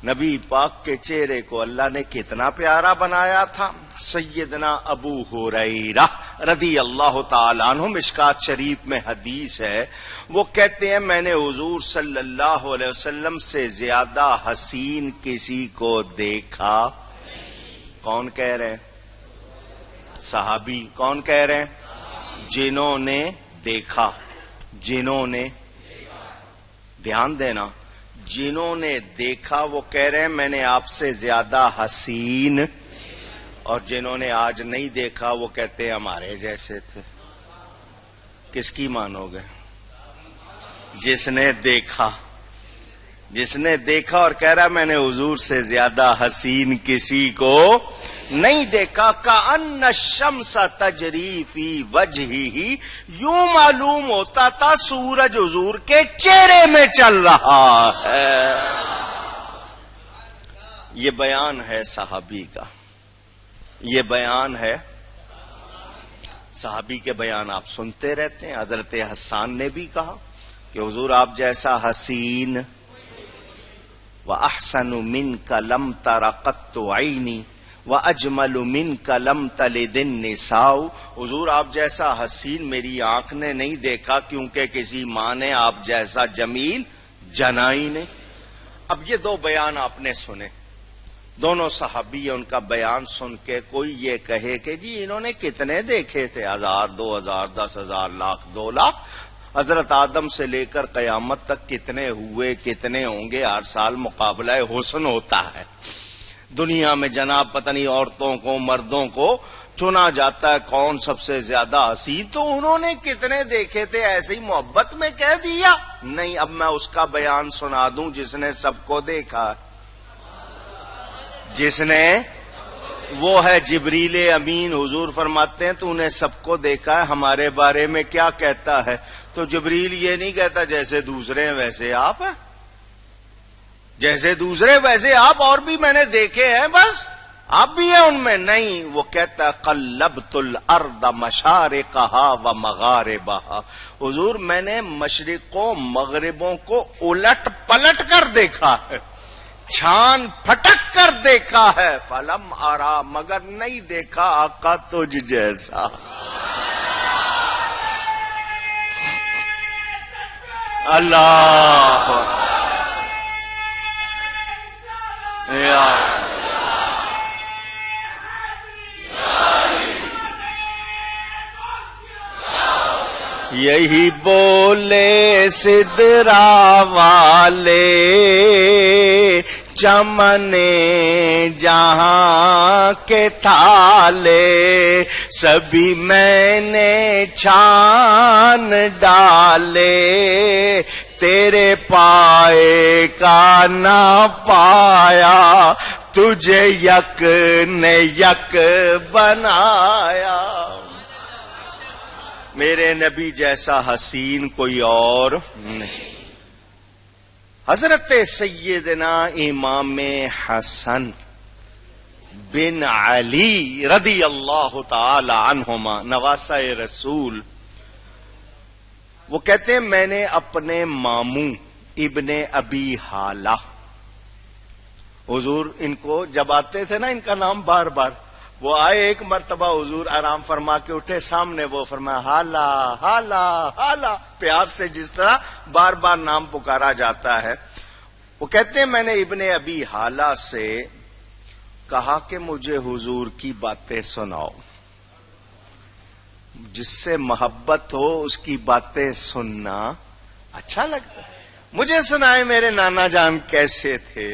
نبی پاک کے چہرے کو اللہ نے کتنا پیارا بنایا تھا. سیدنا ابو ہریرہ رضی اللہ تعالیٰ عنہ، مشکات شریف میں حدیث ہے، وہ کہتے ہیں میں نے حضور صلی اللہ علیہ وسلم سے زیادہ حسین کسی کو دیکھا. کون کہہ رہے ہیں؟ صحابی. کون کہہ رہے ہیں؟ جنہوں نے دیکھا. جنہوں نے، دھیان دینا، جنہوں نے دیکھا وہ کہہ رہے ہیں میں نے آپ سے زیادہ حسین، اور جنہوں نے آج نہیں دیکھا وہ کہتے ہیں ہمارے جیسے تھے. کس کی مانو گے؟ جس نے دیکھا. جس نے دیکھا اور کہہ رہا میں نے حضور سے زیادہ حسین کسی کو نہیں دیکھا. کأن الشمس تجری فی وجہہ، یوں معلوم ہوتا تھا سورج حضور کے چہرے میں چل رہا ہے. یہ بیان ہے صحابی کا، یہ بیان ہے صحابی کے. بیان آپ سنتے رہتے ہیں. حضرت حسان نے بھی کہا کہ حضور آپ جیسا حسین وَأَحْسَنُ مِنْكَ لَمْ تَرَ قَطُّ عَيْنِي وَأَجْمَلُ مِنْكَ لَمْ تَلِدِ النِّسَاءُ، حضور آپ جیسا حسین میری آنکھ نے نہیں دیکھا کیونکہ کسی ماں نے آپ جیسا جمیل جنا ہی نہیں. اب یہ دو بیان آپ نے سنے، دونوں صحابی. ان کا بیان سن کے کوئی یہ کہے کہ جی انہوں نے کتنے دیکھے تھے، 1000 2000 10,000 لاکھ 2 لاکھ. حضرت آدم سے لے کر قیامت تک کتنے ہوئے، کتنے ہوں گے. ہر سال مقابلہ حسن ہوتا ہے دنیا میں جناب. پتہ نہیں عورتوں کو مردوں کو چنا جاتا ہے کون سب سے زیادہ حسین. تو انہوں نے کتنے دیکھے تھے ایسے ہی محبت میں کہہ دیا؟ نہیں. اب میں اس کا بیان سنا دوں جس نے سب کو دیکھا. جس نے، وہ ہے جبریل امین. حضور فرماتے ہیں تو نے سب کو دیکھا ہے، ہمارے بارے میں کیا کہتا ہے؟ تو جبریل یہ نہیں کہتا جیسے دوسرے ہیں ویسے آپ ہیں، جیسے دوسرے ویسے آپ، اور بھی میں نے دیکھے ہیں بس آپ بھی ہیں ان میں. نہیں، وہ کہتا ہے قلبت الارض مشارقها ومغاربها، حضور میں نے مشرقوں مغربوں کو الٹ پلٹ کر دیکھا ہے، چھان پھٹک کر دیکھا ہے. فلم آرا، مگر نہیں دیکھا آقا تجھ جیسا. اللہ یہی بولے سدرا والے چمنے جہاں کے تھالے، سبھی میں نے چھان ڈالے، تیرے پائے کا نہ پایا، تجھے یک نے یک بنایا. میرے نبی جیسا حسین کوئی اور نہیں. حضرت سیدنا امام حسن بن علی رضی اللہ تعالی عنہما نواسہ رسول، وہ کہتے ہیں میں نے اپنے ماموں ابن ابی حالہ، حضور ان کو جب آتے تھے نا ان کا نام بار بار، وہ آئے ایک مرتبہ حضور آرام فرما کے اٹھے سامنے، وہ فرمایا حالہ حالہ حالہ، پیار سے جس طرح بار بار نام پکارا جاتا ہے. وہ کہتے ہیں میں نے ابن ابی حالہ سے کہا کہ مجھے حضور کی باتیں سناؤ. جس سے محبت ہو اس کی باتیں سننا اچھا لگتا ہے. مجھے سنائے میرے نانا جان کیسے تھے.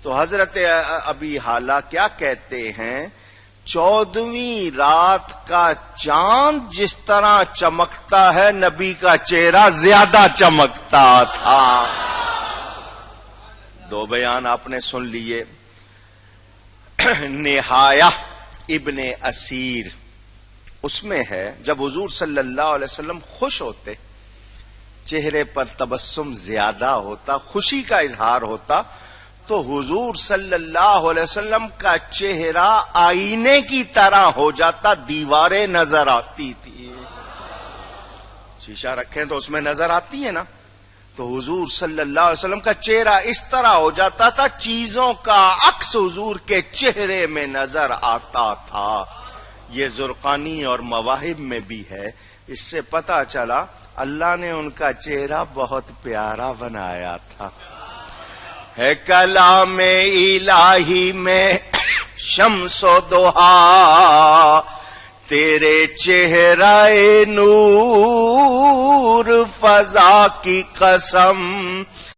تو حضرت ابی حالہ کیا کہتے ہیں، 14ویں رات کا چاند جس طرح چمکتا ہے نبی کا چہرہ زیادہ چمکتا تھا. دو بیان آپ نے سن لیے. نہایہ ابن اسیر اس میں ہے جب حضور صلی اللہ علیہ وسلم خوش ہوتے، چہرے پر تبسم زیادہ ہوتا، خوشی کا اظہار ہوتا، تو حضور صلی اللہ علیہ وسلم کا چہرہ آئینے کی طرح ہو جاتا، دیواریں نظر آتی تھی. شیشہ رکھیں تو اس میں نظر آتی ہے نا، تو حضور صلی اللہ علیہ وسلم کا چہرہ اس طرح ہو جاتا تھا، چیزوں کا عکس حضور کے چہرے میں نظر آتا تھا۔ یہ زرقانی اور مواہب میں بھی ہے۔ اس سے پتہ چلا اللہ نے ان کا چہرہ بہت پیارا بنایا تھا۔ ہے کلام الہی میں شمس و ضحیٰ، تیرے چہرہ نور فضا کی قسم